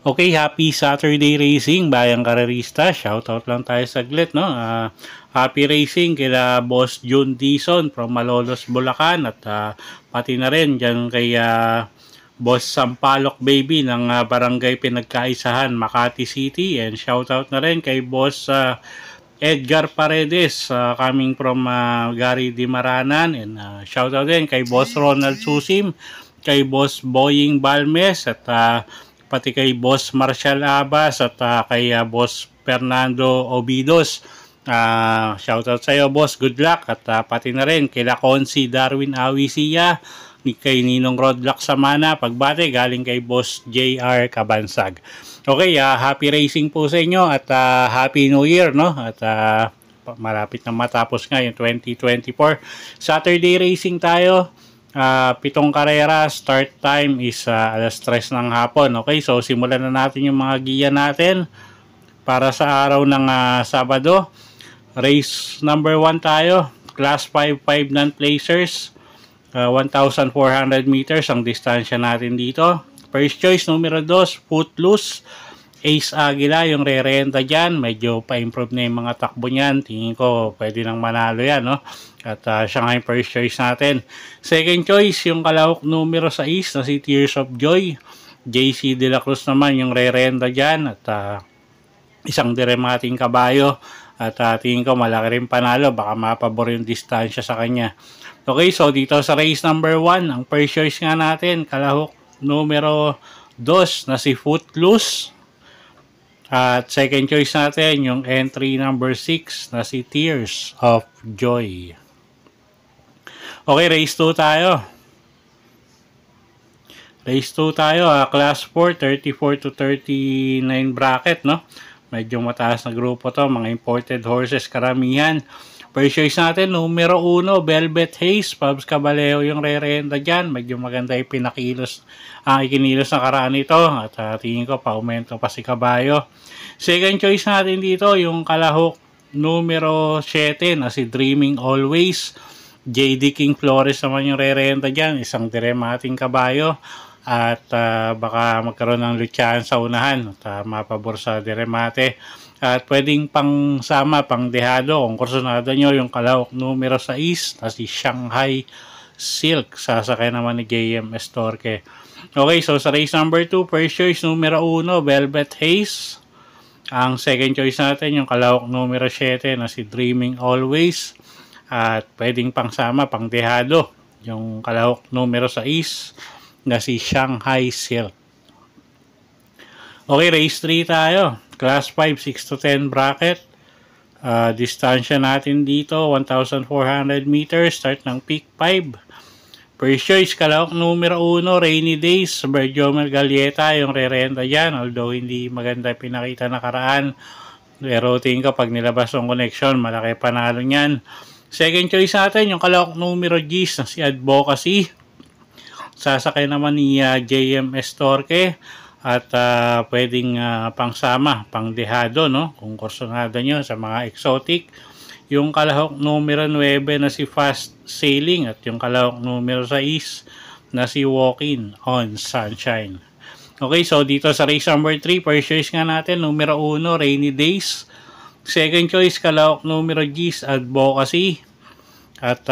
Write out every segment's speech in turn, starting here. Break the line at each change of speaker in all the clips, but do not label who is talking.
Okay, happy Saturday racing, bayang karerista. Shoutout lang tayo saglit, no? Happy racing kila Boss June Dizon from Malolos, Bulacan, at pati na rin dyan kay Boss Sampalok Baby ng Barangay Pinagkaisahan, Makati City. And shoutout na rin kay Boss Edgar Paredes coming from Gary Dimaranan. And shoutout din kay Boss Ronald Susim, kay Boss Boying Balmes, at pati kay Boss Marshall Abas, at kay Boss Fernando Obidos. Shoutout sa iyo, boss. Good luck. At pati na rin kila Consi Darwin Awisia, kay Ninong Rodlock Samana. Pagbate galing kay Boss JR Kabansag. Okay, happy racing po sa inyo at Happy New Year, no? At malapit na matapos nga yung 2024. Saturday racing tayo. 7 karera, start time is alas 3 ng hapon. Okay, so simulan na natin yung mga giya natin para sa araw ng Sabado. Race number 1 tayo, class 5 non-placers, 1,400 meters ang distansya natin dito. First choice numero 2, Footloose, Ace Aguila yung re-renta dyan. Medyo pa-improve na yung mga takbo niyan. Tingin ko pwede nang manalo yan, no? At siya nga yung first choice natin. Second choice, yung kalahok numero 6 na si Tears of Joy. JC De La Cruz naman yung re-renta dyan. At isang diremating kabayo. At tingin ko malaki rin panalo. Baka mapabor yung distansya sa kanya. Okay, so dito sa race number 1, ang first choice nga natin, kalahok numero 2 na si Footloose. At second choice natin, yung entry number 6 na si Tears of Joy. Okay, race 2 tayo. Race 2 tayo, class 4, 34 to 39 bracket, no? Medyo mataas na grupo to, mga imported horses karamihan. First choice natin, numero 1, Velvet Haze, Pabs Caballero yung re-renta dyan. Medyo maganda yung ikinilos na karaan ito. At tingin ko, pa-aumento pa si Kabayo. Second choice natin dito, yung kalahok numero 7 na si Dreaming Always. JD King Flores naman yung re-renta dyan. Isang diremating kabayo. At baka magkaroon ng lutsyahan sa unahan. At mapabor sa diremate. At pwedeng pang sama, pang dehado, kung kursunada nyo yung kalahok numero 6 na si Shanghai Silk. Sasakay naman ni JM Estorque. Okay, so sa race number 2, first choice numero 1, Velvet Haze. Ang second choice natin yung kalahok numero 7 na si Dreaming Always. At pwedeng pang sama, pang dehado, yung kalahok numero 6 na si Shanghai Silk. Okay, race 3 tayo. Class 5, 6 to 10 bracket. Distansya natin dito, 1,400 meters. Start ng peak 5. First choice, kalahok numero 1, Rainy Days. Berjomel Galieta yung re-renta dyan. Although hindi maganda pinakita na karaan. Pero tingin ko pag nilabas yung connection, malaki panalo nyan. Second choice natin, yung kalahok numero G na si Advocacy. Sasakay naman ni JM Estorque. At pwedeng pangsama, pangdehado, no? Kung kursunada nyo sa mga exotic. Yung kalahok numero 9 na si Fast Sailing. At yung kalahok numero 6 na si Walking on Sunshine. Okay, so dito sa race number 3, first choice nga natin, numero 1, Rainy Days. Second choice, kalahok numero G, Advocacy. At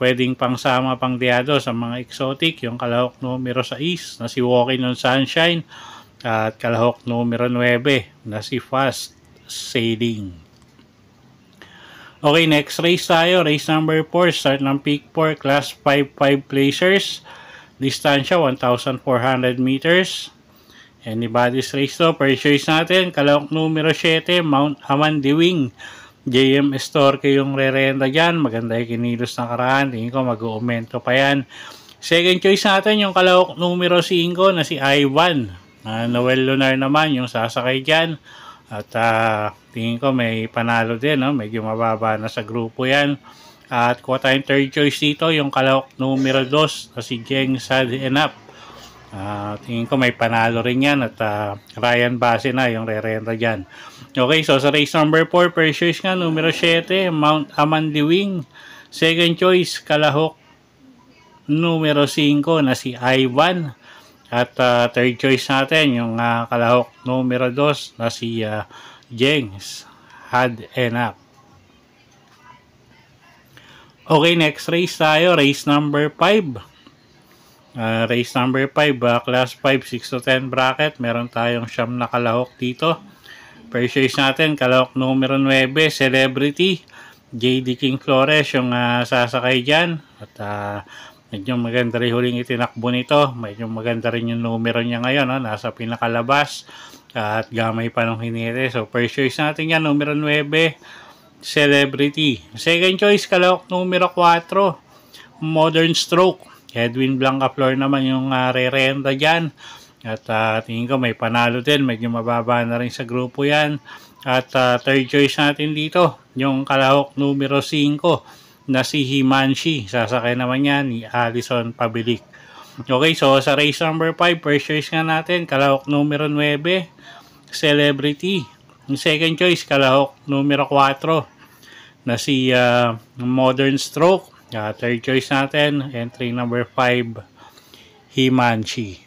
pwedeng pangsama, pangdehado sa mga exotic, yung kalahok numero 6 na si Walking on Sunshine. At kalahok numero 9 na si Fast Sailing. Okay, next race tayo. Race number 4. Start ng peak 4. Class 5 placers. Distansya 1,400 meters. Anybody's race to. First choice natin. Kalahok numero 7. Mount Amandiwing. JM Estorque yung re-renta dyan. Maganda yung kinilos na karaan. Tingin ko mag-aumento pa yan. Second choice natin yung kalahok numero 5 na si Ivan. Noel Lunar naman yung sasakay dyan. At tingin ko may panalo din. No? Medyo mababa na sa grupo yan. At kuha tayong third choice dito yung kalahok numero 2 na si Jeng Sad Enap. Tingin ko may panalo rin yan at Ryan Base na yung re-renta dyan. Okay, so sa race number 4, per choice nga, numero 7, Mount Amandiwing. Second choice, Kalahok, numero 5 na si Ivan. At third choice natin, yung Kalahok, numero 2 na si Jengs. Had enough. Okay, next race tayo, race number 5. Race number 5, class 5, 6 to 10 bracket. Meron tayong siyam na kalahok dito. First choice natin, kalahok numero 9, Celebrity. JD King Flores yung sasakay dyan. At medyo maganda rin huling itinakbo nito. Medyo maganda rin yung numero niya ngayon. No? Nasa pinakalabas. At gamay pa nung hinete. So first choice natin yan, numero 9, Celebrity. Second choice, kalahok numero 4, Modern Stroke. Edwin Blancaflor naman yung re-renta dyan. At tingin ko may panalo din. Medyo mababa na rin sa grupo yan. At third choice natin dito, yung kalahok numero 5 na si Himanshi. Sasakay naman yan ni Alison Pabilik. Okay, so sa race number 5, first choice nga natin, kalahok numero 9, Celebrity. Yung second choice, kalahok numero 4 na si Modern Stroke. Third choice natin, entry number 5, Himanshi.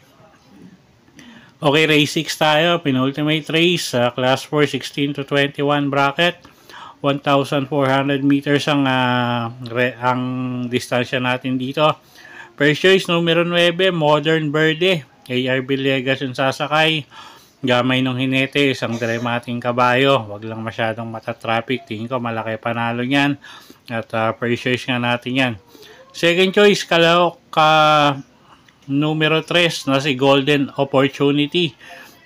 Okay, race 6 tayo. Penultimate race, class 4, 16 to 21 bracket. 1,400 meters ang distansya natin dito. First choice, numero 9, Modern Verde. ARB Legas yung sasakay. Gamay nung hinete, isang dramating kabayo. Wag lang masyadong mata-traffic. Tingin ko malaki panalo niyan. At first choice nga natin yan. Second choice, kalahok numero 3 na si Golden Opportunity.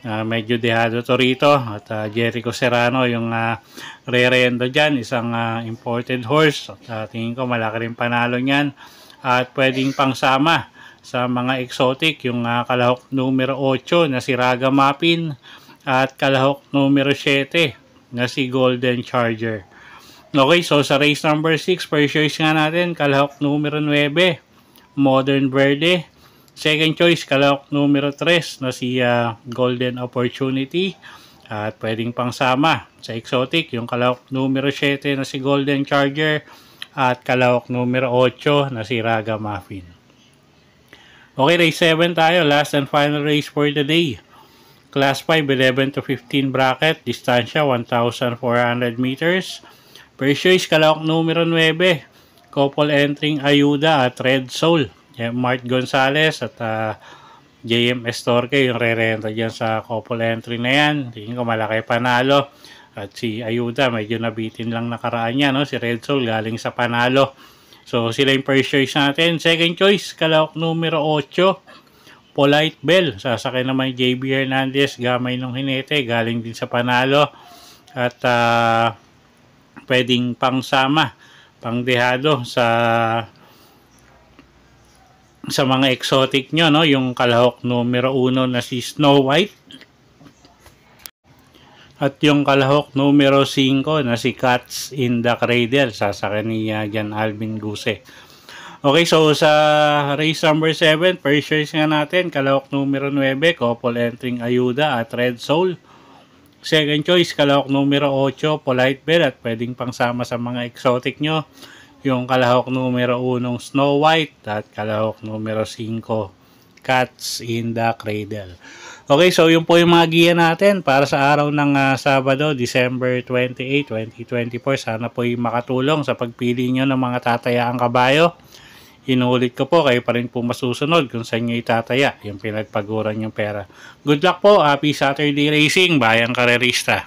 Medyo dehado to rito. At Jericho Serrano yung re-rendo dyan. Isang imported horse. At tingin ko malaki rin panalo niyan. At pwedeng pangsama sa mga exotic. Yung kalahok numero 8 na si Raga Mapin. At kalahok numero 7 na si Golden Charger. Okay, so sa race number 6, first choice nga natin, kalahok numero 9, Modern Verde. Second choice, kalahok numero 3 na si Golden Opportunity. At pwedeng pangsama sa exotic, yung kalahok numero 7 na si Golden Charger. At kalahok numero 8 na si Raga Muffin. Okay, race 7 tayo, last and final race for the day. Class 5, 11 to 15 bracket, distansya 1,400 meters. First choice, kalahok numero 9, couple entering Ayuda at Red Soul. Mart Gonzalez at JM Estorque yung re-renta dyan sa couple entry na yan. Tingin ko malaki panalo. At si Ayuda medyo nabitin lang nakaraan niya. No? Si Red Soul galing sa panalo. So sila yung first choice natin. Second choice, kalahok numero 8, Polite Bell. Sasakay naman JB Hernandez. Gamay nung hinete. Galing din sa panalo. At pwedeng pangsama, pangdehado sa mga exotic nyo, no? Yung kalahok numero 1 na si Snow White. At yung kalahok numero 5 na si Cats in the Cradle. Sasakay ni Jan Alvin Guse. Okay, so sa race number 7, first choice nga natin, kalahok numero 9, couple entering Ayuda at Red Soul. Second choice, kalahok numero 8, Polite Bell at pwedeng pangsama sa mga exotic nyo. Yung kalahok numero 1, Snow White at kalahok numero 5, Cats in the Cradle. Okay, so yun po yung mga giya natin para sa araw ng Sabado, December 28, 2024. Sana po yung makatulong sa pagpili nyo ng mga tatayaang kabayo. Inuulit ko po, kayo pa rin po masusunod kung saan nyo itataya yung pinagpaguran yung pera. Good luck po, happy Saturday racing, bayang karerista.